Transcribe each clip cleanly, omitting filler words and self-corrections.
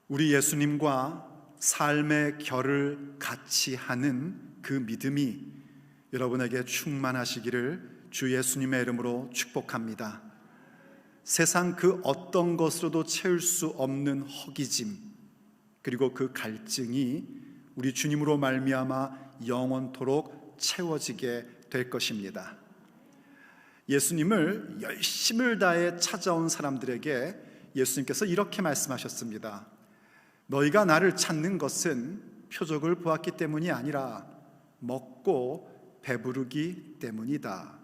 우리 예수님과 삶의 결을 같이 하는 그 믿음이 여러분에게 충만하시기를 주 예수님의 이름으로 축복합니다. 세상 그 어떤 것으로도 채울 수 없는 허기짐, 그리고 그 갈증이 우리 주님으로 말미암아 영원토록 채워지게 될 것입니다. 예수님을 열심을 다해 찾아온 사람들에게 예수님께서 이렇게 말씀하셨습니다. 너희가 나를 찾는 것은 표적을 보았기 때문이 아니라 먹고 배부르기 때문이다.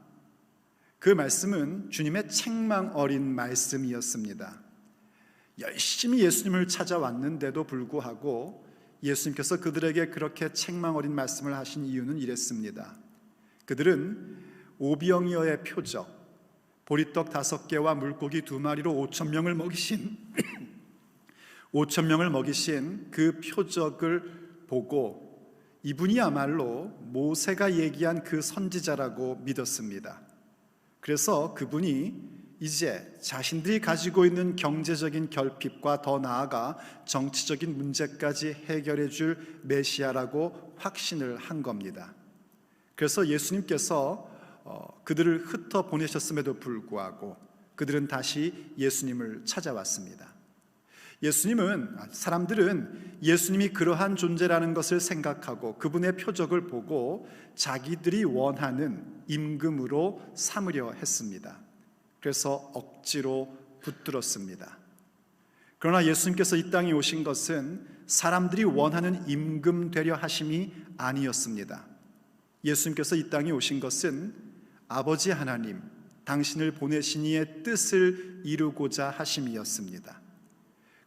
그 말씀은 주님의 책망 어린 말씀이었습니다. 열심히 예수님을 찾아왔는데도 불구하고 예수님께서 그들에게 그렇게 책망 어린 말씀을 하신 이유는 이랬습니다. 그들은 오병이어의 표적, 보리떡 5개와 물고기 2마리로 5,000명을 먹이신 5,000명을 먹이신 그 표적을 보고 이분이야말로 모세가 얘기한 그 선지자라고 믿었습니다. 그래서 그분이 이제 자신들이 가지고 있는 경제적인 결핍과 더 나아가 정치적인 문제까지 해결해 줄 메시아라고 확신을 한 겁니다. 그래서 예수님께서 그들을 흩어 보내셨음에도 불구하고 그들은 다시 예수님을 찾아왔습니다. 사람들은 예수님이 그러한 존재라는 것을 생각하고 그분의 표적을 보고 자기들이 원하는 임금으로 삼으려 했습니다. 그래서 억지로 붙들었습니다. 그러나 예수님께서 이 땅에 오신 것은 사람들이 원하는 임금 되려 하심이 아니었습니다. 예수님께서 이 땅에 오신 것은 아버지 하나님, 당신을 보내신 이의 뜻을 이루고자 하심이었습니다.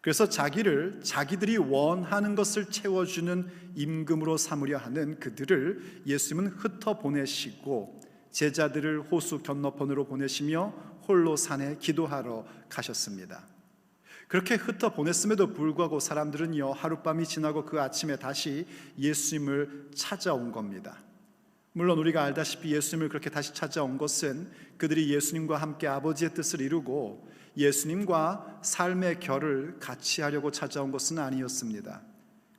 그래서 자기들이 원하는 것을 채워주는 임금으로 삼으려 하는 그들을 예수님은 흩어 보내시고 제자들을 호수 건너편으로 보내시며 홀로 산에 기도하러 가셨습니다. 그렇게 흩어 보냈음에도 불구하고 사람들은요, 하룻밤이 지나고 그 아침에 다시 예수님을 찾아온 겁니다. 물론 우리가 알다시피 예수님을 그렇게 다시 찾아온 것은 그들이 예수님과 함께 아버지의 뜻을 이루고 예수님과 삶의 결을 같이 하려고 찾아온 것은 아니었습니다.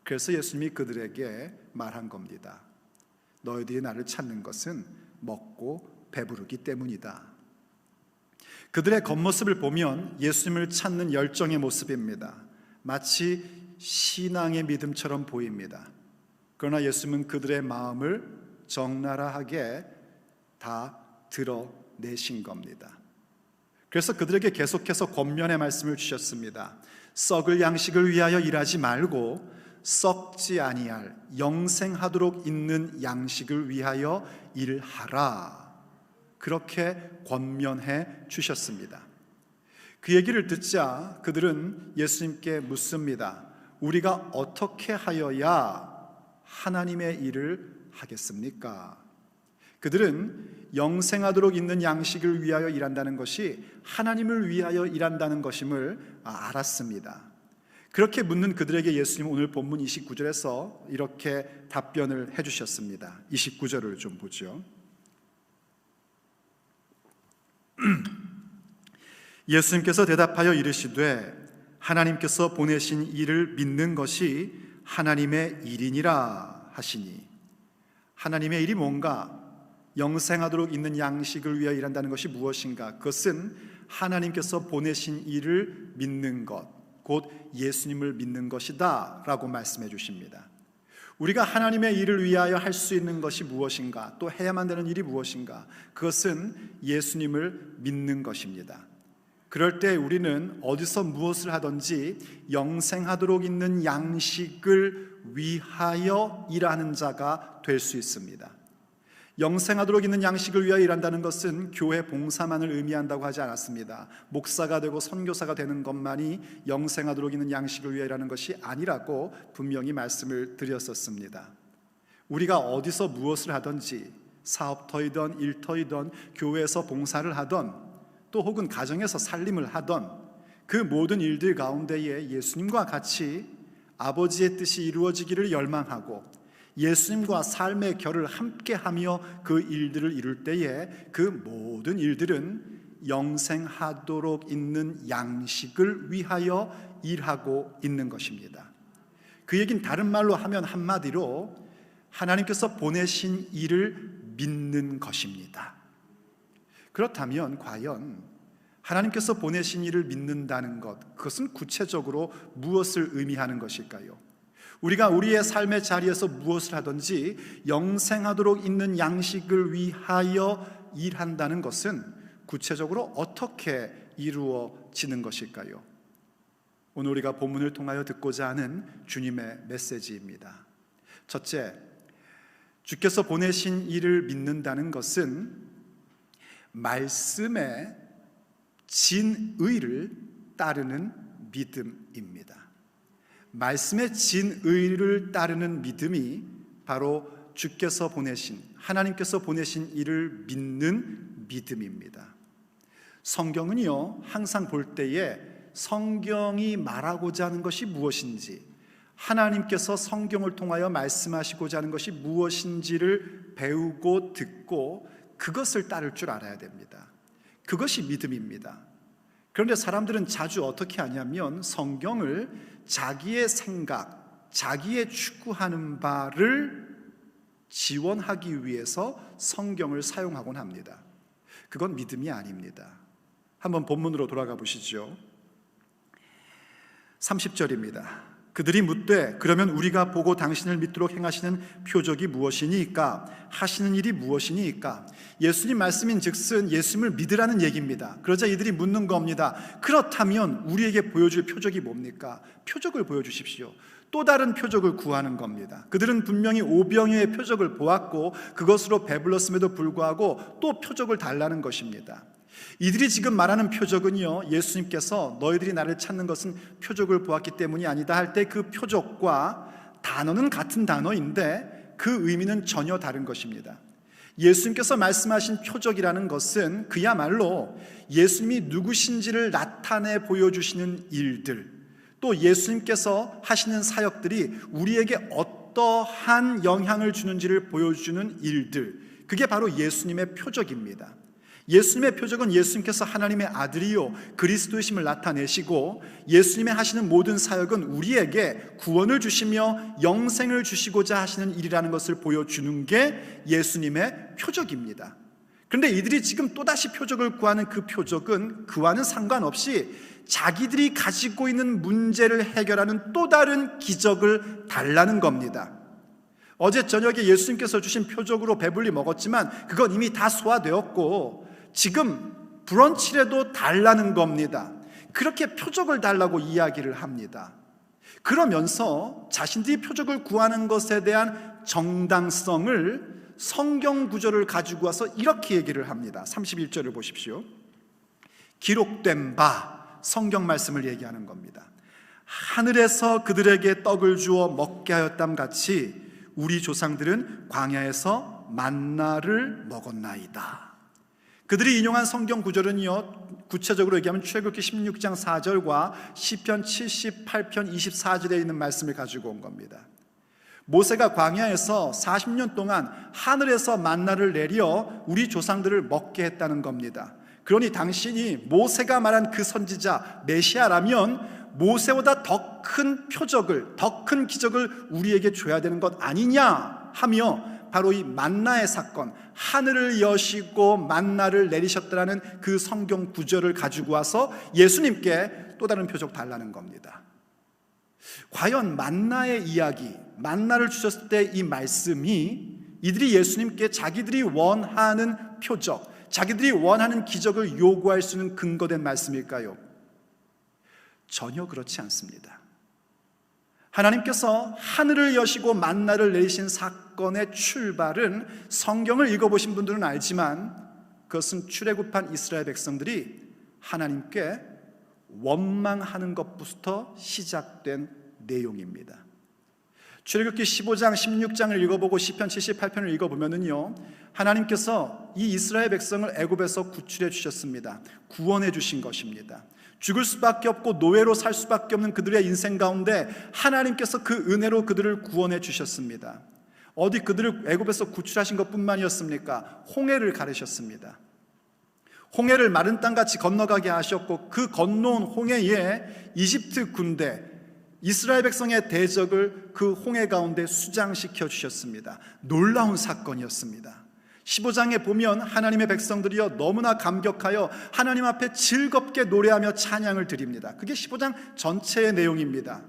그래서 예수님이 그들에게 말한 겁니다. 너희들이 나를 찾는 것은 먹고 배부르기 때문이다. 그들의 겉모습을 보면 예수님을 찾는 열정의 모습입니다. 마치 신앙의 믿음처럼 보입니다. 그러나 예수님은 그들의 마음을 적나라하게 다 드러내신 겁니다. 그래서 그들에게 계속해서 권면의 말씀을 주셨습니다. 썩을 양식을 위하여 일하지 말고 썩지 아니할 영생하도록 있는 양식을 위하여 일하라. 그렇게 권면해 주셨습니다. 그 얘기를 듣자 그들은 예수님께 묻습니다. 우리가 어떻게 하여야 하나님의 일을 하겠습니까? 그들은 영생하도록 있는 양식을 위하여 일한다는 것이 하나님을 위하여 일한다는 것임을 알았습니다. 그렇게 묻는 그들에게 예수님은 오늘 본문 29절에서 이렇게 답변을 해주셨습니다. 29절을 좀 보죠. 예수님께서 대답하여 이르시되 하나님께서 보내신 이를 믿는 것이 하나님의 일이니라 하시니. 하나님의 일이 뭔가? 영생하도록 있는 양식을 위하여 일한다는 것이 무엇인가? 그것은 하나님께서 보내신 이를 믿는 것, 곧 예수님을 믿는 것이다 라고 말씀해 주십니다. 우리가 하나님의 일을 위하여 할 수 있는 것이 무엇인가? 또 해야만 되는 일이 무엇인가? 그것은 예수님을 믿는 것입니다. 그럴 때 우리는 어디서 무엇을 하든지 영생하도록 있는 양식을 위하여 일하는 자가 될 수 있습니다. 영생하도록 있는 양식을 위하여 일한다는 것은 교회 봉사만을 의미한다고 하지 않았습니다. 목사가 되고 선교사가 되는 것만이 영생하도록 있는 양식을 위하여 일하는 것이 아니라고 분명히 말씀을 드렸었습니다. 우리가 어디서 무엇을 하든지 사업터이든 일터이든 교회에서 봉사를 하든 또 혹은 가정에서 살림을 하든 그 모든 일들 가운데에 예수님과 같이 아버지의 뜻이 이루어지기를 열망하고 예수님과 삶의 결을 함께하며 그 일들을 이룰 때에 그 모든 일들은 영생하도록 있는 양식을 위하여 일하고 있는 것입니다. 그 얘기는 다른 말로 하면 한마디로 하나님께서 보내신 일을 믿는 것입니다. 그렇다면 과연 하나님께서 보내신 일을 믿는다는 것, 그것은 구체적으로 무엇을 의미하는 것일까요? 우리가 우리의 삶의 자리에서 무엇을 하든지 영생하도록 있는 양식을 위하여 일한다는 것은 구체적으로 어떻게 이루어지는 것일까요? 오늘 우리가 본문을 통하여 듣고자 하는 주님의 메시지입니다. 첫째, 주께서 보내신 일을 믿는다는 것은 말씀의 진의를 따르는 믿음입니다. 말씀의 진의를 따르는 믿음이 바로 주께서 보내신, 하나님께서 보내신 일을 믿는 믿음입니다. 성경은요, 항상 볼 때에 성경이 말하고자 하는 것이 무엇인지, 하나님께서 성경을 통하여 말씀하시고자 하는 것이 무엇인지를 배우고 듣고 그것을 따를 줄 알아야 됩니다. 그것이 믿음입니다. 그런데 사람들은 자주 어떻게 하냐면 성경을 자기의 생각, 자기의 추구하는 바를 지원하기 위해서 성경을 사용하곤 합니다. 그건 믿음이 아닙니다. 한번 본문으로 돌아가 보시죠. 30절입니다. 그들이 묻되 그러면 우리가 보고 당신을 믿도록 행하시는 표적이 무엇이니까? 하시는 일이 무엇이니까? 예수님 말씀인 즉슨 예수님을 믿으라는 얘기입니다. 그러자 이들이 묻는 겁니다. 그렇다면 우리에게 보여줄 표적이 뭡니까? 표적을 보여주십시오. 또 다른 표적을 구하는 겁니다. 그들은 분명히 오병이어의 표적을 보았고 그것으로 배불렀음에도 불구하고 또 표적을 달라는 것입니다. 이들이 지금 말하는 표적은요, 예수님께서 너희들이 나를 찾는 것은 표적을 보았기 때문이 아니다 할 때 그 표적과 단어는 같은 단어인데 그 의미는 전혀 다른 것입니다. 예수님께서 말씀하신 표적이라는 것은 그야말로 예수님이 누구신지를 나타내 보여주시는 일들, 또 예수님께서 하시는 사역들이 우리에게 어떠한 영향을 주는지를 보여주는 일들, 그게 바로 예수님의 표적입니다. 예수님의 표적은 예수님께서 하나님의 아들이요 그리스도이심을 나타내시고 예수님의 하시는 모든 사역은 우리에게 구원을 주시며 영생을 주시고자 하시는 일이라는 것을 보여주는 게 예수님의 표적입니다. 그런데 이들이 지금 또다시 표적을 구하는 그 표적은 그와는 상관없이 자기들이 가지고 있는 문제를 해결하는 또 다른 기적을 달라는 겁니다. 어제 저녁에 예수님께서 주신 표적으로 배불리 먹었지만 그건 이미 다 소화되었고 지금 브런치라도 달라는 겁니다. 그렇게 표적을 달라고 이야기를 합니다. 그러면서 자신들이 표적을 구하는 것에 대한 정당성을 성경 구절을 가지고 와서 이렇게 얘기를 합니다. 31절을 보십시오. 기록된 바, 성경 말씀을 얘기하는 겁니다. 하늘에서 그들에게 떡을 주어 먹게 하였담 같이 우리 조상들은 광야에서 만나를 먹었나이다. 그들이 인용한 성경 구절은요, 구체적으로 얘기하면 출애굽기 16장 4절과 시편 78편 24절에 있는 말씀을 가지고 온 겁니다. 모세가 광야에서 40년 동안 하늘에서 만나를 내려 우리 조상들을 먹게 했다는 겁니다. 그러니 당신이 모세가 말한 그 선지자 메시아라면 모세보다 더 큰 표적을, 더 큰 기적을 우리에게 줘야 되는 것 아니냐 하며 바로 이 만나의 사건, 하늘을 여시고 만나를 내리셨다는 그 성경 구절을 가지고 와서 예수님께 또 다른 표적 달라는 겁니다. 과연 만나의 이야기, 만나를 주셨을 때 이 말씀이 이들이 예수님께 자기들이 원하는 표적, 자기들이 원하는 기적을 요구할 수 있는 근거된 말씀일까요? 전혀 그렇지 않습니다. 하나님께서 하늘을 여시고 만나를 내리신 사건의 출발은 성경을 읽어보신 분들은 알지만 그것은 출애굽한 이스라엘 백성들이 하나님께 원망하는 것부터 시작된 내용입니다. 출애굽기 15장 16장을 읽어보고 시편 78편을 읽어보면은요, 하나님께서 이 이스라엘 백성을 애굽에서 구출해 주셨습니다. 구원해 주신 것입니다. 죽을 수밖에 없고 노예로 살 수밖에 없는 그들의 인생 가운데 하나님께서 그 은혜로 그들을 구원해 주셨습니다. 어디 그들을 애굽에서 구출하신 것뿐만이었습니까? 홍해를 가르셨습니다. 홍해를 마른 땅같이 건너가게 하셨고, 그 건너온 홍해에 이집트 군대, 이스라엘 백성의 대적을 그 홍해 가운데 수장시켜 주셨습니다. 놀라운 사건이었습니다. 15장에 보면 하나님의 백성들이여 너무나 감격하여 하나님 앞에 즐겁게 노래하며 찬양을 드립니다. 그게 15장 전체의 내용입니다.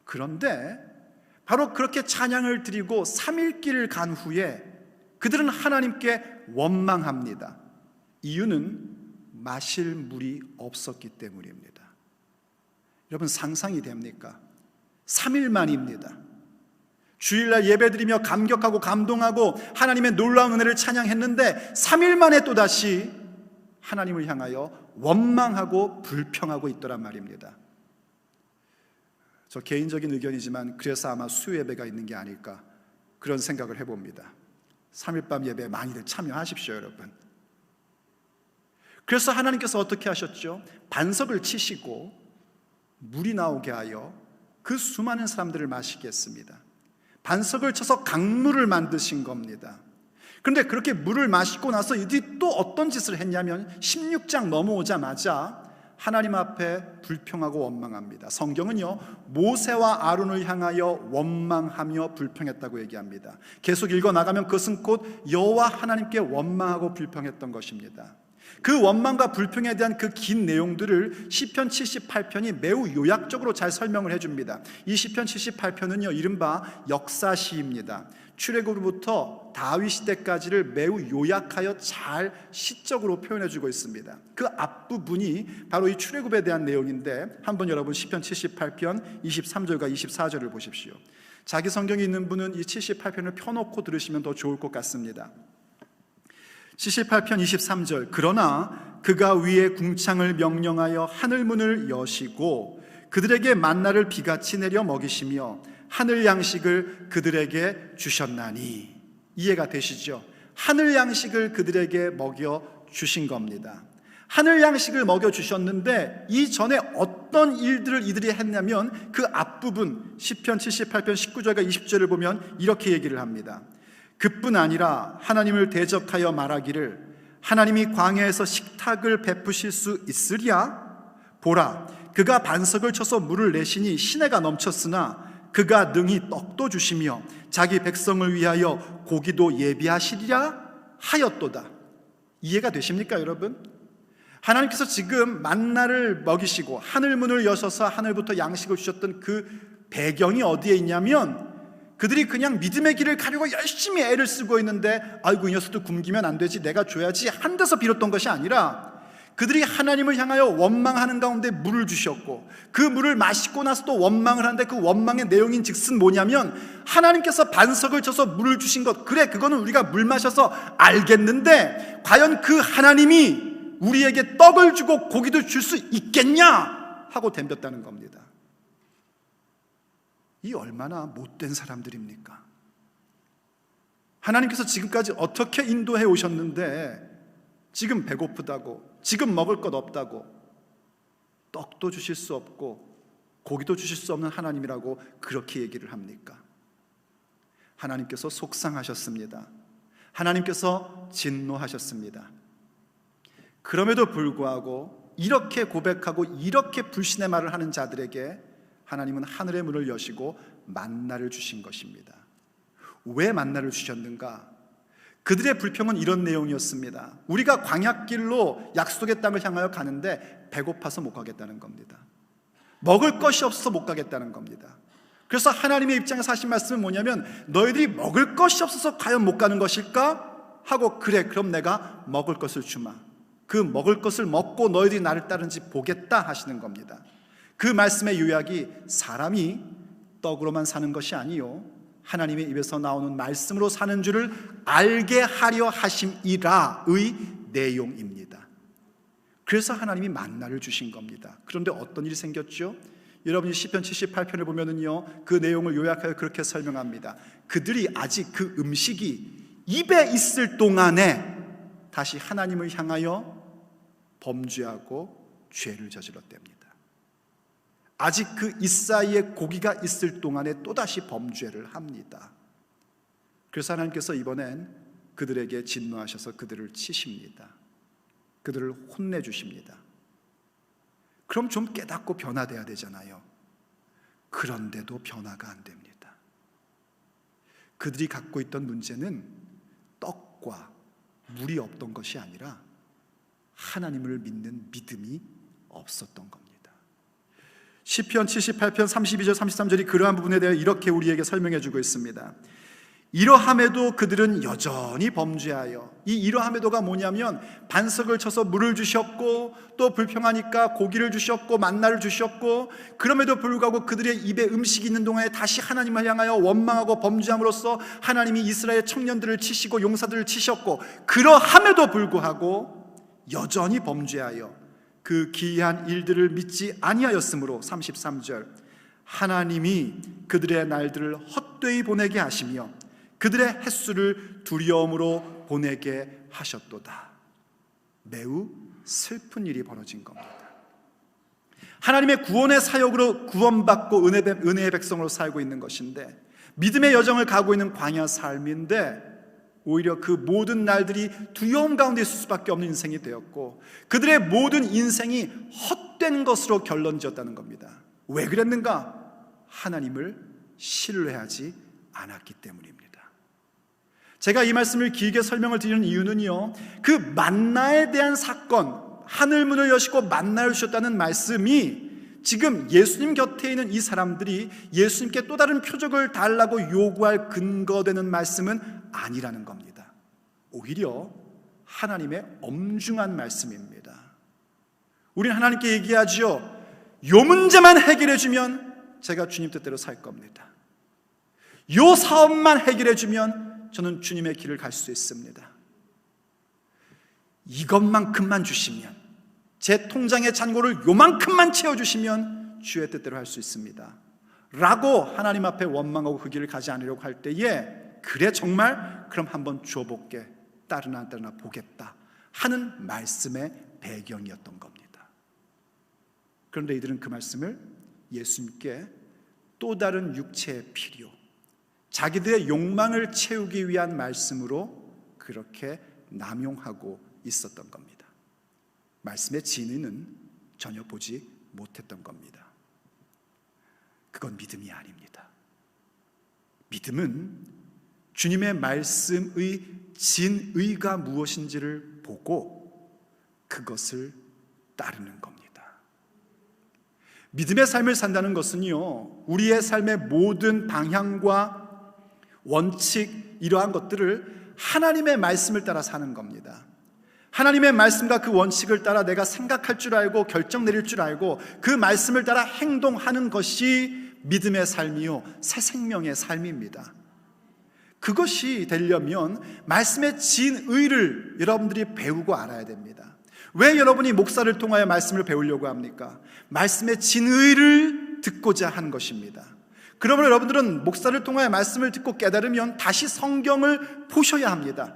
그런데 바로 그렇게 찬양을 드리고 3일길을 간 후에 그들은 하나님께 원망합니다. 이유는 마실 물이 없었기 때문입니다. 여러분, 상상이 됩니까? 3일 만입니다. 주일날 예배드리며 감격하고 감동하고 하나님의 놀라운 은혜를 찬양했는데 3일 만에 또다시 하나님을 향하여 원망하고 불평하고 있더란 말입니다. 저 개인적인 의견이지만 그래서 아마 수요 예배가 있는 게 아닐까, 그런 생각을 해봅니다. 3일 밤 예배에 많이들 참여하십시오, 여러분. 그래서 하나님께서 어떻게 하셨죠? 반석을 치시고 물이 나오게 하여 그 수많은 사람들을 마시게 했습니다. 반석을 쳐서 강물을 만드신 겁니다. 그런데 그렇게 물을 마시고 나서 이들이 또 어떤 짓을 했냐면 16장 넘어오자마자 하나님 앞에 불평하고 원망합니다. 성경은요, 모세와 아론을 향하여 원망하며 불평했다고 얘기합니다. 계속 읽어나가면 그것은 곧 여호와 하나님께 원망하고 불평했던 것입니다. 그 원망과 불평에 대한 그 긴 내용들을 시편 78편이 매우 요약적으로 잘 설명을 해줍니다. 이 시편 78편은요, 이른바 역사시입니다. 출애굽으로부터 다윗 시대까지를 매우 요약하여 잘 시적으로 표현해주고 있습니다. 그 앞부분이 바로 이 출애굽에 대한 내용인데, 한번 여러분 시편 78편 23절과 24절을 보십시오. 자기 성경이 있는 분은 이 78편을 펴놓고 들으시면 더 좋을 것 같습니다. 78편 23절, 그러나 그가 위에 궁창을 명령하여 하늘문을 여시고 그들에게 만나를 비같이 내려 먹이시며 하늘 양식을 그들에게 주셨나니. 이해가 되시죠? 하늘 양식을 그들에게 먹여 주신 겁니다. 하늘 양식을 먹여 주셨는데 이전에 어떤 일들을 이들이 했냐면 그 앞부분 시편 78편 19절과 20절을 보면 이렇게 얘기를 합니다. 그뿐 아니라 하나님을 대적하여 말하기를 하나님이 광야에서 식탁을 베푸실 수 있으랴? 보라, 그가 반석을 쳐서 물을 내시니 시내가 넘쳤으나 그가 능히 떡도 주시며 자기 백성을 위하여 고기도 예비하시리라 하였도다. 이해가 되십니까, 여러분? 하나님께서 지금 만나를 먹이시고 하늘문을 여셔서 하늘부터 양식을 주셨던 그 배경이 어디에 있냐면, 그들이 그냥 믿음의 길을 가려고 열심히 애를 쓰고 있는데 아이고 이 녀석도 굶기면 안 되지, 내가 줘야지 한 데서 빌었던 것이 아니라, 그들이 하나님을 향하여 원망하는 가운데 물을 주셨고 그 물을 마시고 나서 또 원망을 하는데 그 원망의 내용인 즉슨 뭐냐면, 하나님께서 반석을 쳐서 물을 주신 것, 그래 그거는 우리가 물 마셔서 알겠는데 과연 그 하나님이 우리에게 떡을 주고 고기도 줄 수 있겠냐 하고 덤볐다는 겁니다. 이 얼마나 못된 사람들입니까? 하나님께서 지금까지 어떻게 인도해 오셨는데 지금 배고프다고, 지금 먹을 것 없다고, 떡도 주실 수 없고 고기도 주실 수 없는 하나님이라고 그렇게 얘기를 합니까? 하나님께서 속상하셨습니다. 하나님께서 진노하셨습니다. 그럼에도 불구하고 이렇게 고백하고 이렇게 불신의 말을 하는 자들에게 하나님은 하늘의 문을 여시고 만나를 주신 것입니다. 왜 만나를 주셨는가? 그들의 불평은 이런 내용이었습니다. 우리가 광야길로 약속의 땅을 향하여 가는데 배고파서 못 가겠다는 겁니다. 먹을 것이 없어서 못 가겠다는 겁니다. 그래서 하나님의 입장에서 하신 말씀은 뭐냐면, 너희들이 먹을 것이 없어서 과연 못 가는 것일까? 하고, 그래 그럼 내가 먹을 것을 주마. 그 먹을 것을 먹고 너희들이 나를 따르는지 보겠다 하시는 겁니다. 그 말씀의 요약이 사람이 떡으로만 사는 것이 아니요 하나님의 입에서 나오는 말씀으로 사는 줄을 알게 하려 하심이라의 내용입니다. 그래서 하나님이 만나를 주신 겁니다. 그런데 어떤 일이 생겼죠? 여러분이 시편 78편을 보면은요, 그 내용을 요약하여 그렇게 설명합니다. 그들이 아직 그 음식이 입에 있을 동안에 다시 하나님을 향하여 범죄하고 죄를 저질렀답니다. 아직 그 이사이에 고기가 있을 동안에 또다시 범죄를 합니다. 그래서 하나님께서 이번엔 그들에게 진노하셔서 그들을 치십니다. 그들을 혼내주십니다. 그럼 좀 깨닫고 변화돼야 되잖아요. 그런데도 변화가 안 됩니다. 그들이 갖고 있던 문제는 떡과 물이 없던 것이 아니라 하나님을 믿는 믿음이 없었던 겁니다. 시편 78편 32절 33절이 그러한 부분에 대해 이렇게 우리에게 설명해 주고 있습니다. 이러함에도 그들은 여전히 범죄하여, 이 이러함에도가 뭐냐면 반석을 쳐서 물을 주셨고 또 불평하니까 고기를 주셨고 만나를 주셨고, 그럼에도 불구하고 그들의 입에 음식이 있는 동안에 다시 하나님을 향하여 원망하고 범죄함으로써 하나님이 이스라엘 청년들을 치시고 용사들을 치셨고, 그러함에도 불구하고 여전히 범죄하여 그 기이한 일들을 믿지 아니하였으므로 33절 하나님이 그들의 날들을 헛되이 보내게 하시며 그들의 횟수를 두려움으로 보내게 하셨도다. 매우 슬픈 일이 벌어진 겁니다. 하나님의 구원의 사역으로 구원받고 은혜의 백성으로 살고 있는 것인데, 믿음의 여정을 가고 있는 광야 삶인데 오히려 그 모든 날들이 두려움 가운데 있을 수밖에 없는 인생이 되었고, 그들의 모든 인생이 헛된 것으로 결론지었다는 겁니다. 왜 그랬는가? 하나님을 신뢰하지 않았기 때문입니다. 제가 이 말씀을 길게 설명을 드리는 이유는요, 그 만나에 대한 사건, 하늘문을 여시고 만나를 주셨다는 말씀이 지금 예수님 곁에 있는 이 사람들이 예수님께 또 다른 표적을 달라고 요구할 근거되는 말씀은 아니라는 겁니다. 오히려 하나님의 엄중한 말씀입니다. 우리는 하나님께 얘기하지요. 요 문제만 해결해 주면 제가 주님 뜻대로 살 겁니다. 요 사업만 해결해 주면 저는 주님의 길을 갈 수 있습니다. 이것만큼만 주시면, 제 통장의 잔고를 요만큼만 채워주시면 주의 뜻대로 할 수 있습니다 라고 하나님 앞에 원망하고 그 길을 가지 않으려고 할 때에, 그래 정말? 그럼 한번 줘볼게, 따르나 안 따르나 보겠다 하는 말씀의 배경이었던 겁니다. 그런데 이들은 그 말씀을 예수님께 또 다른 육체의 필요, 자기들의 욕망을 채우기 위한 말씀으로 그렇게 남용하고 있었던 겁니다. 말씀의 진위는 전혀 보지 못했던 겁니다. 그건 믿음이 아닙니다. 믿음은 주님의 말씀의 진의가 무엇인지를 보고 그것을 따르는 겁니다. 믿음의 삶을 산다는 것은요, 우리의 삶의 모든 방향과 원칙, 이러한 것들을 하나님의 말씀을 따라 사는 겁니다. 하나님의 말씀과 그 원칙을 따라 내가 생각할 줄 알고 결정 내릴 줄 알고 그 말씀을 따라 행동하는 것이 믿음의 삶이요, 새 생명의 삶입니다. 그것이 되려면 말씀의 진의를 여러분들이 배우고 알아야 됩니다. 왜 여러분이 목사를 통하여 말씀을 배우려고 합니까? 말씀의 진의를 듣고자 하는 것입니다. 그러면 여러분들은 목사를 통하여 말씀을 듣고 깨달으면 다시 성경을 보셔야 합니다.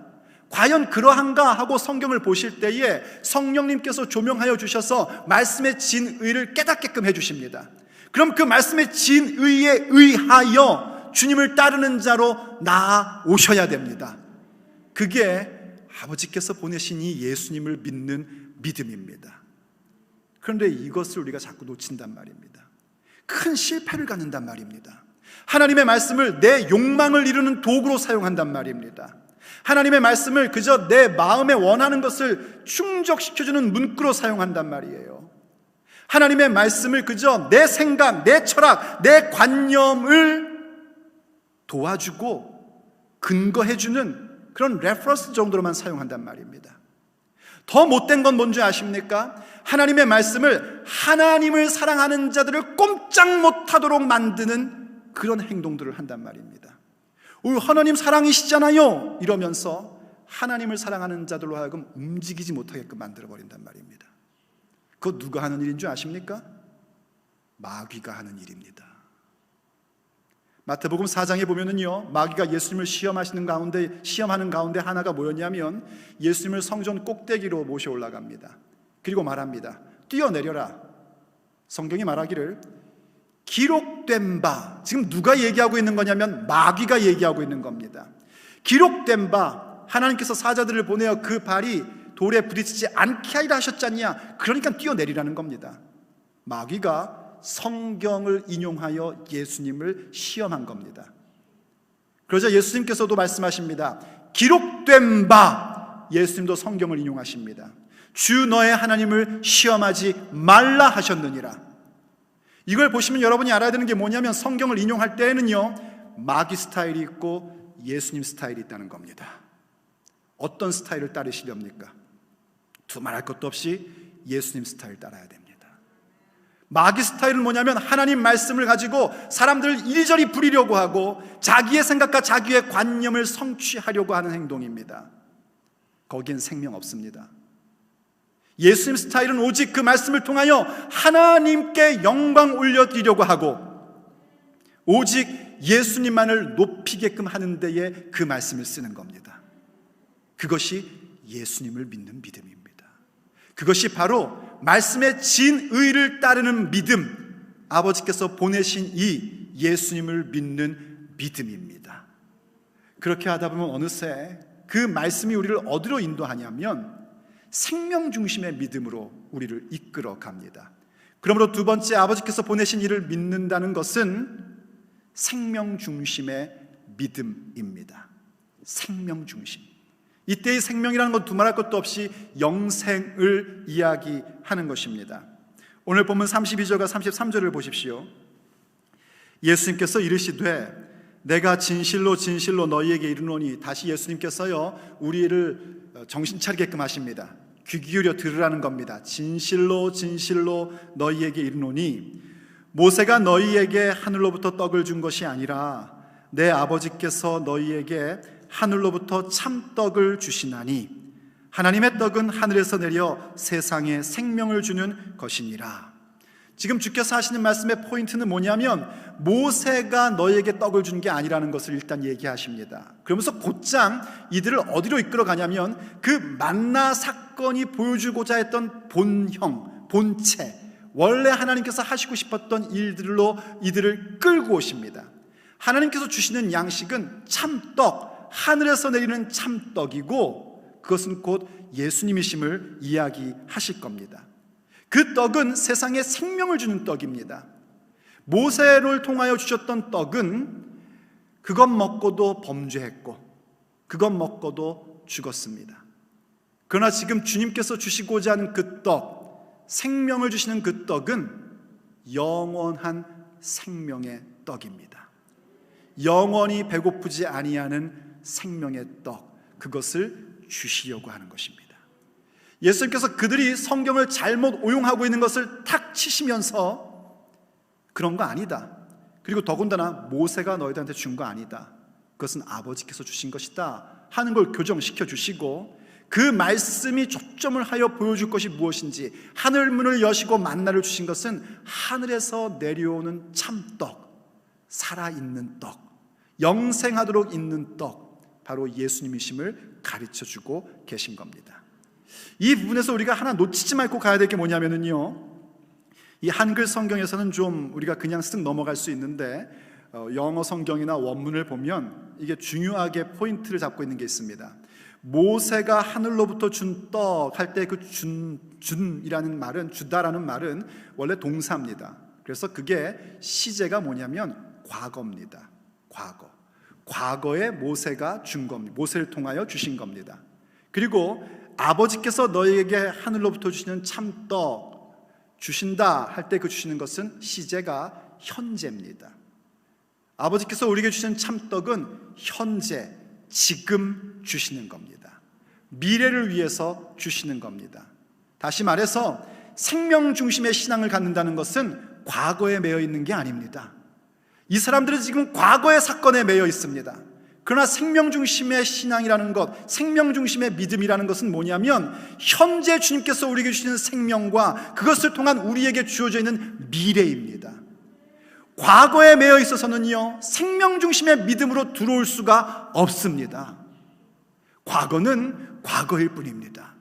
과연 그러한가 하고 성경을 보실 때에 성령님께서 조명하여 주셔서 말씀의 진의를 깨닫게끔 해주십니다. 그럼 그 말씀의 진의에 의하여 주님을 따르는 자로 나아오셔야 됩니다. 그게 아버지께서 보내신 이 예수님을 믿는 믿음입니다. 그런데 이것을 우리가 자꾸 놓친단 말입니다. 큰 실패를 갖는단 말입니다. 하나님의 말씀을 내 욕망을 이루는 도구로 사용한단 말입니다. 하나님의 말씀을 그저 내 마음에 원하는 것을 충족시켜주는 문구로 사용한단 말이에요. 하나님의 말씀을 그저 내 생각, 내 철학, 내 관념을 도와주고 근거해주는 그런 레퍼런스 정도로만 사용한단 말입니다. 더 못된 건 뭔지 아십니까? 하나님의 말씀을 하나님을 사랑하는 자들을 꼼짝 못하도록 만드는 그런 행동들을 한단 말입니다. 하나님 사랑이시잖아요 이러면서 하나님을 사랑하는 자들로 하여금 움직이지 못하게끔 만들어버린단 말입니다. 그거 누가 하는 일인 줄 아십니까? 마귀가 하는 일입니다. 마태복음 4장에 보면은요, 마귀가 예수님을 시험하는 가운데 하나가 뭐였냐면 예수님을 성전 꼭대기로 모셔 올라갑니다. 그리고 말합니다. 뛰어내려라. 성경이 말하기를 기록된 바, 지금 누가 얘기하고 있는 거냐면 마귀가 얘기하고 있는 겁니다. 기록된 바, 하나님께서 사자들을 보내어 그 발이 돌에 부딪히지 않게 하리라 하셨잖냐. 그러니까 뛰어내리라는 겁니다. 마귀가 성경을 인용하여 예수님을 시험한 겁니다. 그러자 예수님께서도 말씀하십니다. 기록된 바, 예수님도 성경을 인용하십니다. 주 너의 하나님을 시험하지 말라 하셨느니라. 이걸 보시면 여러분이 알아야 되는 게 뭐냐면 성경을 인용할 때에는요, 마귀 스타일이 있고 예수님 스타일이 있다는 겁니다. 어떤 스타일을 따르시렵니까? 두말할 것도 없이 예수님 스타일 따라야 됩니다. 마귀 스타일은 뭐냐면 하나님 말씀을 가지고 사람들을 이리저리 부리려고 하고 자기의 생각과 자기의 관념을 성취하려고 하는 행동입니다. 거기엔 생명 없습니다. 예수님 스타일은 오직 그 말씀을 통하여 하나님께 영광 올려드리려고 하고 오직 예수님만을 높이게끔 하는 데에 그 말씀을 쓰는 겁니다. 그것이 예수님을 믿는 믿음입니다. 그것이 바로 말씀의 진의를 따르는 믿음, 아버지께서 보내신 이 예수님을 믿는 믿음입니다. 그렇게 하다 보면 어느새 그 말씀이 우리를 어디로 인도하냐면 생명 중심의 믿음으로 우리를 이끌어 갑니다. 그러므로 두 번째, 아버지께서 보내신 이를 믿는다는 것은 생명 중심의 믿음입니다. 생명 중심. 이때의 생명이라는 건 두말할 것도 없이 영생을 이야기하는 것입니다. 오늘 본문 32절과 33절을 보십시오. 예수님께서 이르시되 내가 진실로 진실로 너희에게 이르노니, 다시 예수님께서요 우리를 정신 차리게끔 하십니다. 귀 기울여 들으라는 겁니다. 진실로 진실로 너희에게 이르노니 모세가 너희에게 하늘로부터 떡을 준 것이 아니라 내 아버지께서 너희에게 하늘로부터 참떡을 주시나니 하나님의 떡은 하늘에서 내려 세상에 생명을 주는 것이니라. 지금 주께서 하시는 말씀의 포인트는 뭐냐면 모세가 너희에게 떡을 준 게 아니라는 것을 일단 얘기하십니다. 그러면서 곧장 이들을 어디로 이끌어 가냐면 그 만나 사건이 보여주고자 했던 본형, 본체, 원래 하나님께서 하시고 싶었던 일들로 이들을 끌고 오십니다. 하나님께서 주시는 양식은 참떡, 하늘에서 내리는 참떡이고 그것은 곧 예수님이심을 이야기하실 겁니다. 그 떡은 세상에 생명을 주는 떡입니다. 모세를 통하여 주셨던 떡은 그것 먹고도 범죄했고 그것 먹고도 죽었습니다. 그러나 지금 주님께서 주시고자 하는 그 떡, 생명을 주시는 그 떡은 영원한 생명의 떡입니다. 영원히 배고프지 아니하는 생명의 떡, 그것을 주시려고 하는 것입니다. 예수님께서 그들이 성경을 잘못 오용하고 있는 것을 탁 치시면서 그런 거 아니다, 그리고 더군다나 모세가 너희들한테 준 거 아니다, 그것은 아버지께서 주신 것이다 하는 걸 교정시켜 주시고 그 말씀이 초점을 하여 보여줄 것이 무엇인지, 하늘문을 여시고 만나를 주신 것은 하늘에서 내려오는 참떡, 살아있는 떡, 영생하도록 있는 떡, 바로 예수님이심을 가르쳐주고 계신 겁니다. 이 부분에서 우리가 하나 놓치지 말고 가야 될 게 뭐냐면요, 이 한글 성경에서는 좀 우리가 그냥 쓱 넘어갈 수 있는데 영어 성경이나 원문을 보면 이게 중요하게 포인트를 잡고 있는 게 있습니다. 모세가 하늘로부터 준 떡 할 때 그 준이라는 말은, 주다라는 말은 원래 동사입니다. 그래서 그게 시제가 뭐냐면 과거입니다. 과거에 모세가 준 겁니다. 모세를 통하여 주신 겁니다. 그리고 아버지께서 너희에게 하늘로부터 주시는 참떡 주신다 할 때 그 주시는 것은 시제가 현재입니다. 아버지께서 우리에게 주시는 참떡은 현재, 지금 주시는 겁니다. 미래를 위해서 주시는 겁니다. 다시 말해서 생명 중심의 신앙을 갖는다는 것은 과거에 매여 있는 게 아닙니다. 이 사람들은 지금 과거의 사건에 매여 있습니다. 그러나 생명 중심의 신앙이라는 것, 생명 중심의 믿음이라는 것은 뭐냐면 현재 주님께서 우리에게 주시는 생명과 그것을 통한 우리에게 주어져 있는 미래입니다. 과거에 매여 있어서는요, 생명 중심의 믿음으로 들어올 수가 없습니다. 과거는 과거일 뿐입니다.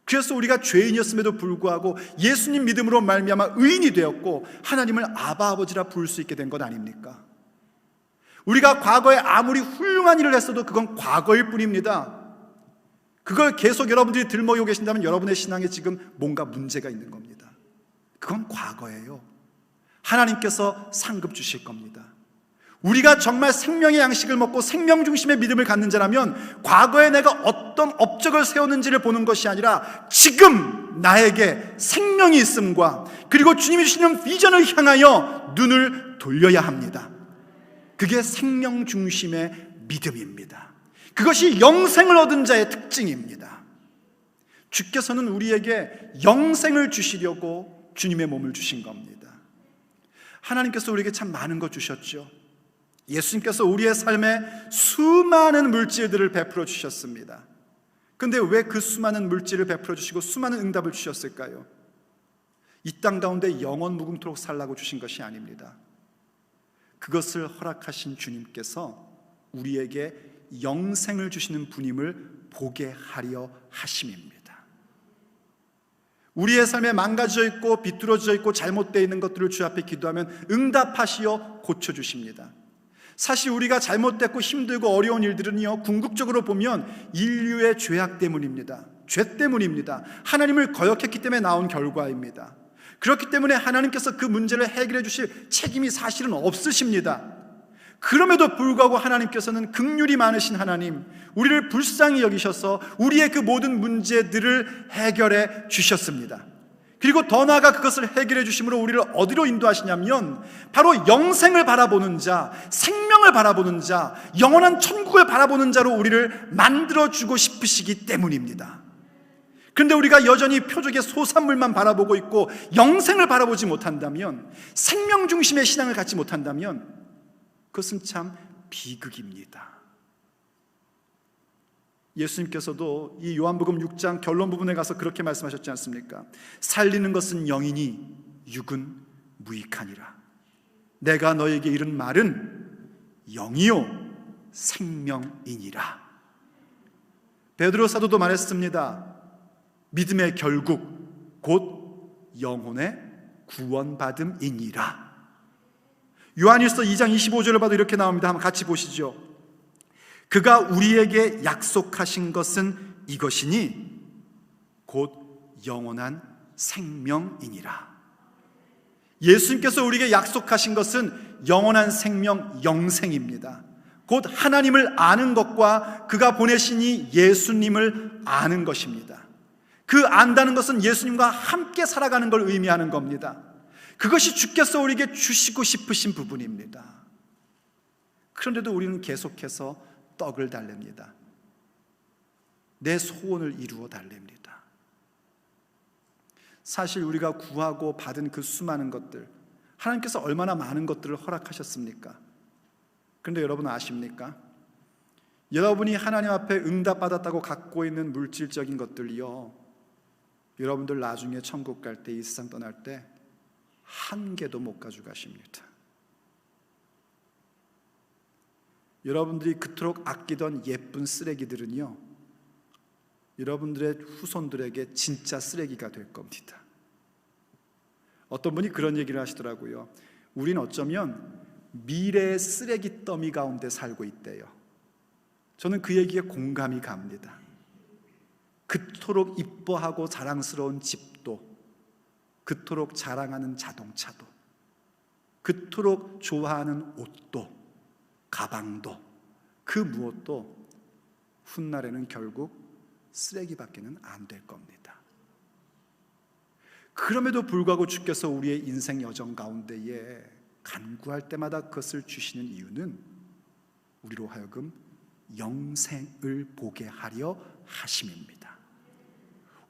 그래서 우리가 죄인이었음에도 불구하고 예수님 믿음으로 말미암아 의인이 되었고 하나님을 아바 아버지라 부를 수 있게 된 것 아닙니까? 우리가 과거에 아무리 훌륭한 일을 했어도 그건 과거일 뿐입니다. 그걸 계속 여러분들이 들먹이고 계신다면 여러분의 신앙에 지금 뭔가 문제가 있는 겁니다. 그건 과거예요. 하나님께서 상급 주실 겁니다. 우리가 정말 생명의 양식을 먹고 생명 중심의 믿음을 갖는 자라면 과거에 내가 어떤 업적을 세웠는지를 보는 것이 아니라 지금 나에게 생명이 있음과 그리고 주님이 주시는 비전을 향하여 눈을 돌려야 합니다. 그게 생명 중심의 믿음입니다. 그것이 영생을 얻은 자의 특징입니다. 주께서는 우리에게 영생을 주시려고 주님의 몸을 주신 겁니다. 하나님께서 우리에게 참 많은 것 주셨죠. 예수님께서 우리의 삶에 수많은 물질들을 베풀어 주셨습니다. 그런데 왜 그 수많은 물질을 베풀어 주시고 수많은 응답을 주셨을까요? 이 땅 가운데 영원 무궁토록 살라고 주신 것이 아닙니다. 그것을 허락하신 주님께서 우리에게 영생을 주시는 분임을 보게 하려 하심입니다. 우리의 삶에 망가져 있고 비뚤어져 있고 잘못되어 있는 것들을 주 앞에 기도하면 응답하시어 고쳐주십니다. 사실 우리가 잘못됐고 힘들고 어려운 일들은요, 궁극적으로 보면 인류의 죄악 때문입니다. 죄 때문입니다. 하나님을 거역했기 때문에 나온 결과입니다. 그렇기 때문에 하나님께서 그 문제를 해결해 주실 책임이 사실은 없으십니다. 그럼에도 불구하고 하나님께서는 긍휼이 많으신 하나님, 우리를 불쌍히 여기셔서 우리의 그 모든 문제들을 해결해 주셨습니다. 그리고 더 나아가 그것을 해결해 주심으로 우리를 어디로 인도하시냐면 바로 영생을 바라보는 자, 생명을 바라보는 자, 영원한 천국을 바라보는 자로 우리를 만들어주고 싶으시기 때문입니다. 그런데 우리가 여전히 표적의 소산물만 바라보고 있고 영생을 바라보지 못한다면, 생명 중심의 신앙을 갖지 못한다면 그것은 참 비극입니다. 예수님께서도 이 요한복음 6장 결론 부분에 가서 그렇게 말씀하셨지 않습니까? 살리는 것은 영이니 육은 무익하니라. 내가 너에게 이른 말은 영이요 생명이니라. 베드로 사도도 말했습니다. 믿음의 결국 곧 영혼의 구원받음이니라. 요한일서 2장 25절을 봐도 이렇게 나옵니다. 한번 같이 보시죠. 그가 우리에게 약속하신 것은 이것이니 곧 영원한 생명이니라. 예수님께서 우리에게 약속하신 것은 영원한 생명, 영생입니다. 곧 하나님을 아는 것과 그가 보내신 이 예수님을 아는 것입니다. 그 안다는 것은 예수님과 함께 살아가는 걸 의미하는 겁니다. 그것이 주께서 우리에게 주시고 싶으신 부분입니다. 그런데도 우리는 계속해서 떡을 달랩니다. 내 소원을 이루어 달랩니다. 사실 우리가 구하고 받은 그 수많은 것들, 하나님께서 얼마나 많은 것들을 허락하셨습니까? 그런데 여러분 아십니까? 여러분이 하나님 앞에 응답받았다고 갖고 있는 물질적인 것들이요, 여러분들 나중에 천국 갈 때, 이 세상 떠날 때 한 개도 못 가져가십니다. 여러분들이 그토록 아끼던 예쁜 쓰레기들은요, 여러분들의 후손들에게 진짜 쓰레기가 될 겁니다. 어떤 분이 그런 얘기를 하시더라고요. 우린 어쩌면 미래의 쓰레기 더미 가운데 살고 있대요. 저는 그 얘기에 공감이 갑니다. 그토록 이뻐하고 자랑스러운 집도, 그토록 자랑하는 자동차도, 그토록 좋아하는 옷도, 가방도, 그 무엇도 훗날에는 결국 쓰레기밖에는 안 될 겁니다. 그럼에도 불구하고 주께서 우리의 인생 여정 가운데에 간구할 때마다 그것을 주시는 이유는 우리로 하여금 영생을 보게 하려 하심입니다.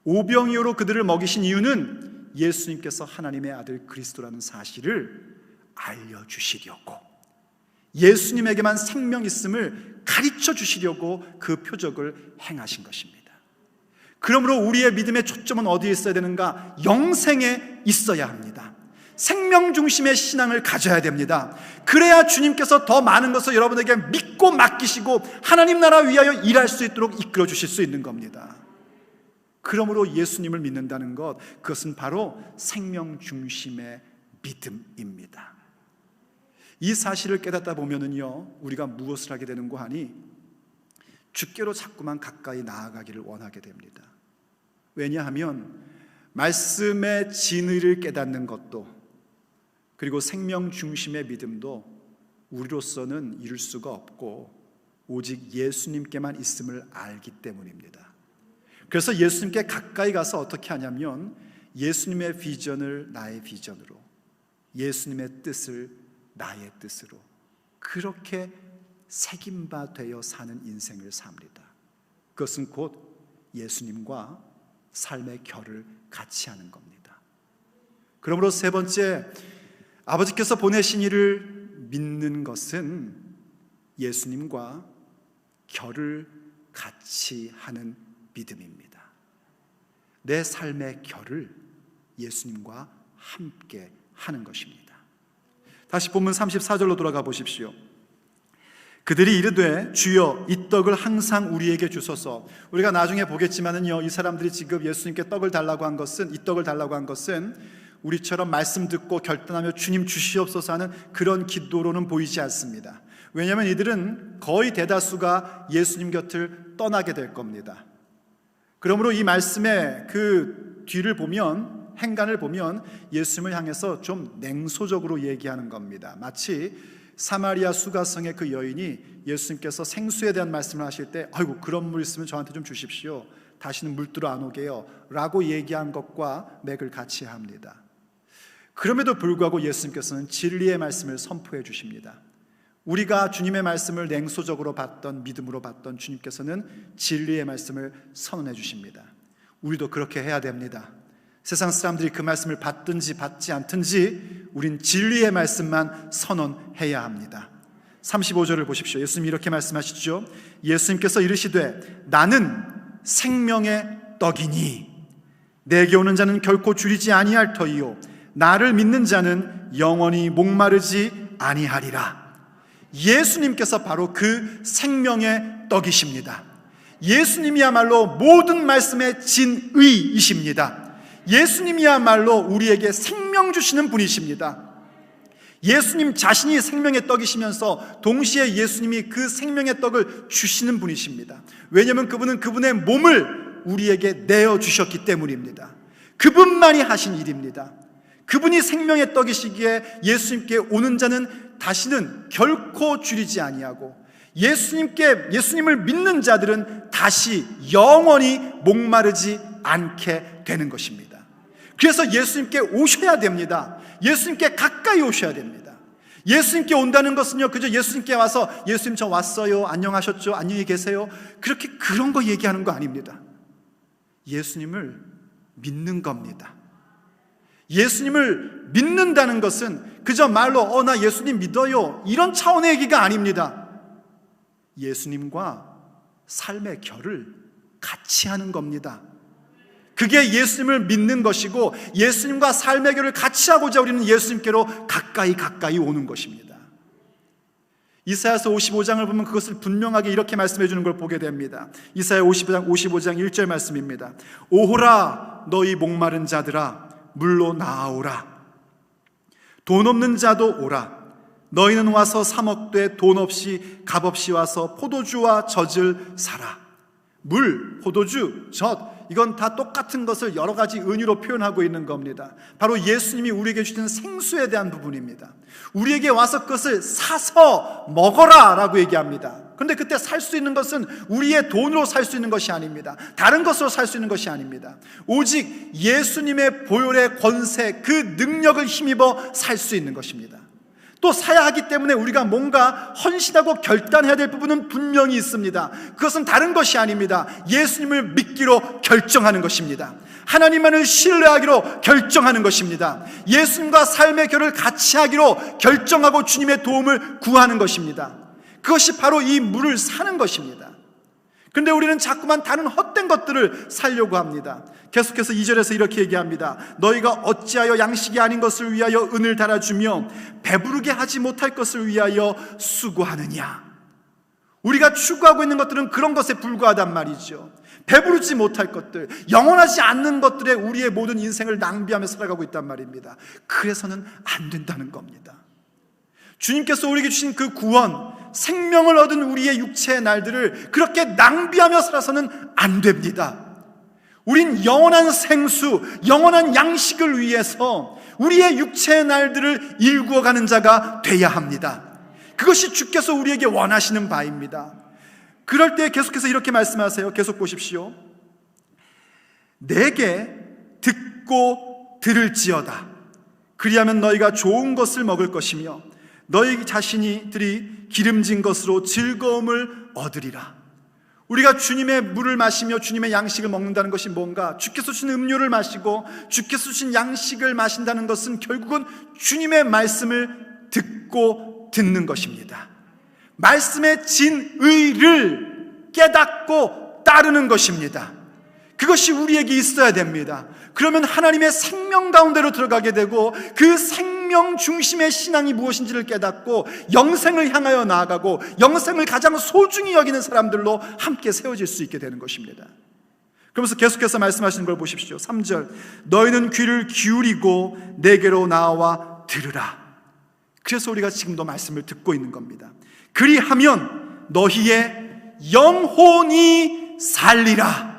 오병이어로 그들을 먹이신 이유는 예수님께서 하나님의 아들 그리스도라는 사실을 알려주시려고, 예수님에게만 생명 있음을 가르쳐 주시려고 그 표적을 행하신 것입니다. 그러므로 우리의 믿음의 초점은 어디에 있어야 되는가? 영생에 있어야 합니다. 생명 중심의 신앙을 가져야 됩니다. 그래야 주님께서 더 많은 것을 여러분에게 믿고 맡기시고 하나님 나라 위하여 일할 수 있도록 이끌어 주실 수 있는 겁니다. 그러므로 예수님을 믿는다는 것, 그것은 바로 생명 중심의 믿음입니다. 이 사실을 깨닫다 보면은요, 우리가 무엇을 하게 되는고 하니, 주께로 자꾸만 가까이 나아가기를 원하게 됩니다. 왜냐하면 말씀의 진리를 깨닫는 것도, 그리고 생명 중심의 믿음도 우리로서는 이룰 수가 없고 오직 예수님께만 있음을 알기 때문입니다. 그래서 예수님께 가까이 가서 어떻게 하냐면 예수님의 비전을 나의 비전으로, 예수님의 뜻을 나의 뜻으로 그렇게 새김바 되어 사는 인생을 삽니다. 그것은 곧 예수님과 삶의 결을 같이 하는 겁니다. 그러므로 세 번째, 아버지께서 보내신 이를 믿는 것은 예수님과 결을 같이 하는 믿음입니다. 내 삶의 결을 예수님과 함께 하는 것입니다. 다시 본문 34절로 돌아가 보십시오. 그들이 이르되 주여 이 떡을 항상 우리에게 주소서. 우리가 나중에 보겠지만은요, 이 사람들이 지금 예수님께 떡을 달라고 한 것은, 이 떡을 달라고 한 것은 우리처럼 말씀 듣고 결단하며 주님 주시옵소서 하는 그런 기도로는 보이지 않습니다. 왜냐하면 이들은 거의 대다수가 예수님 곁을 떠나게 될 겁니다. 그러므로 이 말씀의 그 뒤를 보면, 행간을 보면 예수님을 향해서 좀 냉소적으로 얘기하는 겁니다. 마치 사마리아 수가성의 그 여인이 예수님께서 생수에 대한 말씀을 하실 때 아이고 그런 물 있으면 저한테 좀 주십시오, 다시는 물들어 안 오게요 라고 얘기한 것과 맥을 같이 합니다. 그럼에도 불구하고 예수님께서는 진리의 말씀을 선포해 주십니다. 우리가 주님의 말씀을 냉소적으로 받던, 믿음으로 받던 주님께서는 진리의 말씀을 선언해 주십니다. 우리도 그렇게 해야 됩니다. 세상 사람들이 그 말씀을 받든지 받지 않든지 우린 진리의 말씀만 선언해야 합니다. 35절을 보십시오. 예수님이 이렇게 말씀하시죠. 예수님께서 이르시되 나는 생명의 떡이니 내게 오는 자는 결코 줄이지 아니할 터이요 나를 믿는 자는 영원히 목마르지 아니하리라. 예수님께서 바로 그 생명의 떡이십니다. 예수님이야말로 모든 말씀의 진의이십니다. 예수님이야말로 우리에게 생명 주시는 분이십니다. 예수님 자신이 생명의 떡이시면서 동시에 예수님이 그 생명의 떡을 주시는 분이십니다. 왜냐하면 그분은 그분의 몸을 우리에게 내어주셨기 때문입니다. 그분만이 하신 일입니다. 그분이 생명의 떡이시기에 예수님께 오는 자는 다시는 결코 줄이지 아니하고 예수님을 믿는 자들은 다시 영원히 목마르지 않게 되는 것입니다. 그래서 예수님께 오셔야 됩니다. 예수님께 가까이 오셔야 됩니다. 예수님께 온다는 것은요, 그저 예수님께 와서 예수님 저 왔어요, 안녕하셨죠, 안녕히 계세요, 그런 거 얘기하는 거 아닙니다. 예수님을 믿는 겁니다. 예수님을 믿는다는 것은 그저 말로 나 예수님 믿어요 이런 차원의 얘기가 아닙니다. 예수님과 삶의 결을 같이 하는 겁니다. 그게 예수님을 믿는 것이고 예수님과 삶의 결을 같이 하고자 우리는 예수님께로 가까이 오는 것입니다. 이사야서 55장을 보면 그것을 분명하게 이렇게 말씀해 주는 걸 보게 됩니다. 이사야 55장 1절 말씀입니다. 오호라 너희 목마른 자들아 물로 나아오라. 돈 없는 자도 오라. 너희는 와서 사 먹되 돈 없이 값 없이 와서 포도주와 젖을 사라. 물, 포도주, 젖, 이건 다 똑같은 것을 여러 가지 은유로 표현하고 있는 겁니다. 바로 예수님이 우리에게 주시는 생수에 대한 부분입니다. 우리에게 와서 그것을 사서 먹어라 라고 얘기합니다. 그런데 그때 살 수 있는 것은 우리의 돈으로 살 수 있는 것이 아닙니다. 다른 것으로 살 수 있는 것이 아닙니다. 오직 예수님의 보혈의 권세, 그 능력을 힘입어 살 수 있는 것입니다. 또 사야 하기 때문에 우리가 뭔가 헌신하고 결단해야 될 부분은 분명히 있습니다. 그것은 다른 것이 아닙니다. 예수님을 믿기로 결정하는 것입니다. 하나님만을 신뢰하기로 결정하는 것입니다. 예수님과 삶의 결을 같이 하기로 결정하고 주님의 도움을 구하는 것입니다. 그것이 바로 이 물을 사는 것입니다. 그런데 우리는 자꾸만 다른 헛된 것들을 살려고 합니다. 계속해서 2절에서 이렇게 얘기합니다. 너희가 어찌하여 양식이 아닌 것을 위하여 은을 달아주며 배부르게 하지 못할 것을 위하여 수고하느냐. 우리가 추구하고 있는 것들은 그런 것에 불과하단 말이죠. 배부르지 못할 것들, 영원하지 않는 것들에 우리의 모든 인생을 낭비하며 살아가고 있단 말입니다. 그래서는 안 된다는 겁니다. 주님께서 우리에게 주신 그 구원, 생명을 얻은 우리의 육체의 날들을 그렇게 낭비하며 살아서는 안 됩니다. 우린 영원한 생수, 영원한 양식을 위해서 우리의 육체의 날들을 일구어가는 자가 돼야 합니다. 그것이 주께서 우리에게 원하시는 바입니다. 그럴 때 계속해서 이렇게 말씀하세요. 계속 보십시오. 내게 듣고 들을지어다. 그리하면 너희가 좋은 것을 먹을 것이며 너희 자신이들이 기름진 것으로 즐거움을 얻으리라. 우리가 주님의 물을 마시며 주님의 양식을 먹는다는 것이 뭔가? 주께서 주신 음료를 마시고 주께서 주신 양식을 마신다는 것은 결국은 주님의 말씀을 듣고 듣는 것입니다. 말씀의 진의를 깨닫고 따르는 것입니다. 그것이 우리에게 있어야 됩니다. 그러면 하나님의 생명 가운데로 들어가게 되고 그 생명 중심의 신앙이 무엇인지를 깨닫고 영생을 향하여 나아가고 영생을 가장 소중히 여기는 사람들로 함께 세워질 수 있게 되는 것입니다. 그러면서 계속해서 말씀하시는 걸 보십시오. 3절, 너희는 귀를 기울이고 내게로 나와 들으라. 그래서 우리가 지금도 말씀을 듣고 있는 겁니다. 그리하면 너희의 영혼이 살리라.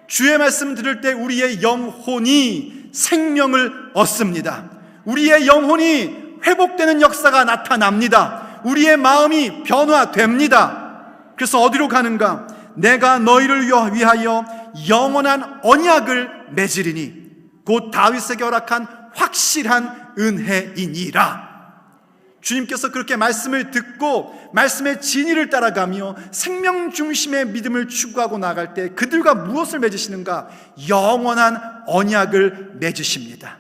주의 말씀 들을 때 우리의 영혼이 생명을 얻습니다. 우리의 영혼이 회복되는 역사가 나타납니다. 우리의 마음이 변화됩니다. 그래서 어디로 가는가? 내가 너희를 위하여 영원한 언약을 맺으리니 곧 다윗에게 허락한 확실한 은혜이니라. 주님께서 그렇게 말씀을 듣고 말씀의 진리를 따라가며 생명 중심의 믿음을 추구하고 나갈 때 그들과 무엇을 맺으시는가? 영원한 언약을 맺으십니다.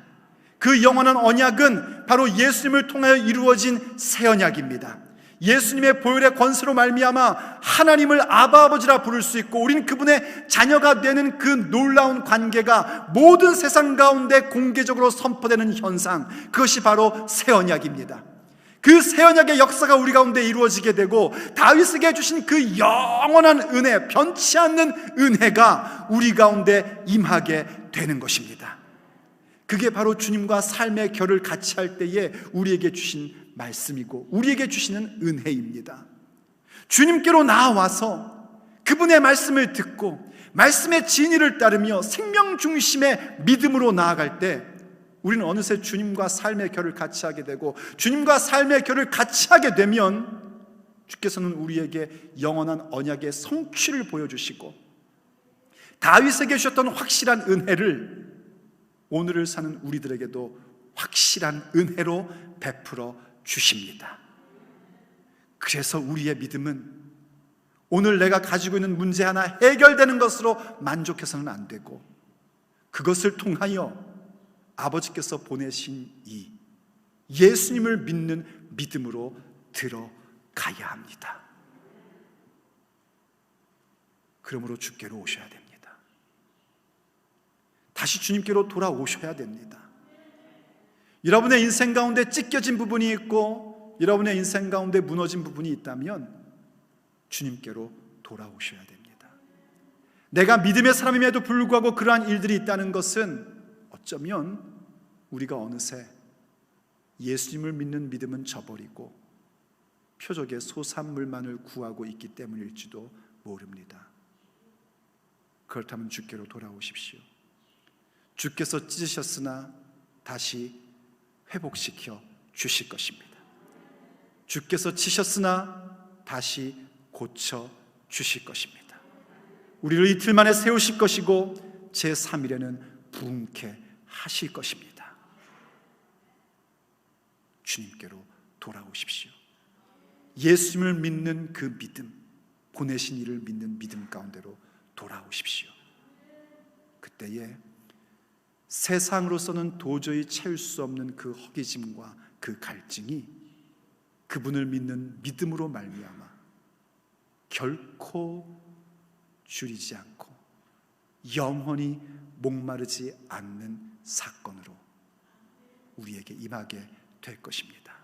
그 영원한 언약은 바로 예수님을 통하여 이루어진 새 언약입니다. 예수님의 보혈의 권세로 말미암아 하나님을 아바 아버지라 부를 수 있고 우린 그분의 자녀가 되는 그 놀라운 관계가 모든 세상 가운데 공개적으로 선포되는 현상, 그것이 바로 새 언약입니다. 그 새 언약의 역사가 우리 가운데 이루어지게 되고 다윗에게 주신 그 영원한 은혜, 변치 않는 은혜가 우리 가운데 임하게 되는 것입니다. 그게 바로 주님과 삶의 결을 같이 할 때에 우리에게 주신 말씀이고 우리에게 주시는 은혜입니다. 주님께로 나와서 그분의 말씀을 듣고 말씀의 진리를 따르며 생명 중심의 믿음으로 나아갈 때 우리는 어느새 주님과 삶의 결을 같이 하게 되고 주님과 삶의 결을 같이 하게 되면 주께서는 우리에게 영원한 언약의 성취를 보여주시고 다윗에게 주셨던 확실한 은혜를 오늘을 사는 우리들에게도 확실한 은혜로 베풀어 주십니다. 그래서 우리의 믿음은 오늘 내가 가지고 있는 문제 하나 해결되는 것으로 만족해서는 안 되고 그것을 통하여 아버지께서 보내신 이 예수님을 믿는 믿음으로 들어가야 합니다. 그러므로 주께로 오셔야 됩니다. 다시 주님께로 돌아오셔야 됩니다. 여러분의 인생 가운데 찢겨진 부분이 있고 여러분의 인생 가운데 무너진 부분이 있다면 주님께로 돌아오셔야 됩니다. 내가 믿음의 사람임에도 불구하고 그러한 일들이 있다는 것은 어쩌면 우리가 어느새 예수님을 믿는 믿음은 저버리고 표적의 소산물만을 구하고 있기 때문일지도 모릅니다. 그렇다면 주께로 돌아오십시오. 주께서 찢으셨으나 다시 회복시켜 주실 것입니다. 주께서 치셨으나 다시 고쳐 주실 것입니다. 우리를 이틀 만에 세우실 것이고 제3일에는 부흥케 하실 것입니다. 주님께로 돌아오십시오. 예수님을 믿는 그 믿음, 보내신 이를 믿는 믿음 가운데로 돌아오십시오. 그때에 세상으로서는 도저히 채울 수 없는 그 허기짐과 그 갈증이 그분을 믿는 믿음으로 말미암아 결코 줄이지 않고 영원히 목마르지 않는 사건으로 우리에게 임하게 될 것입니다.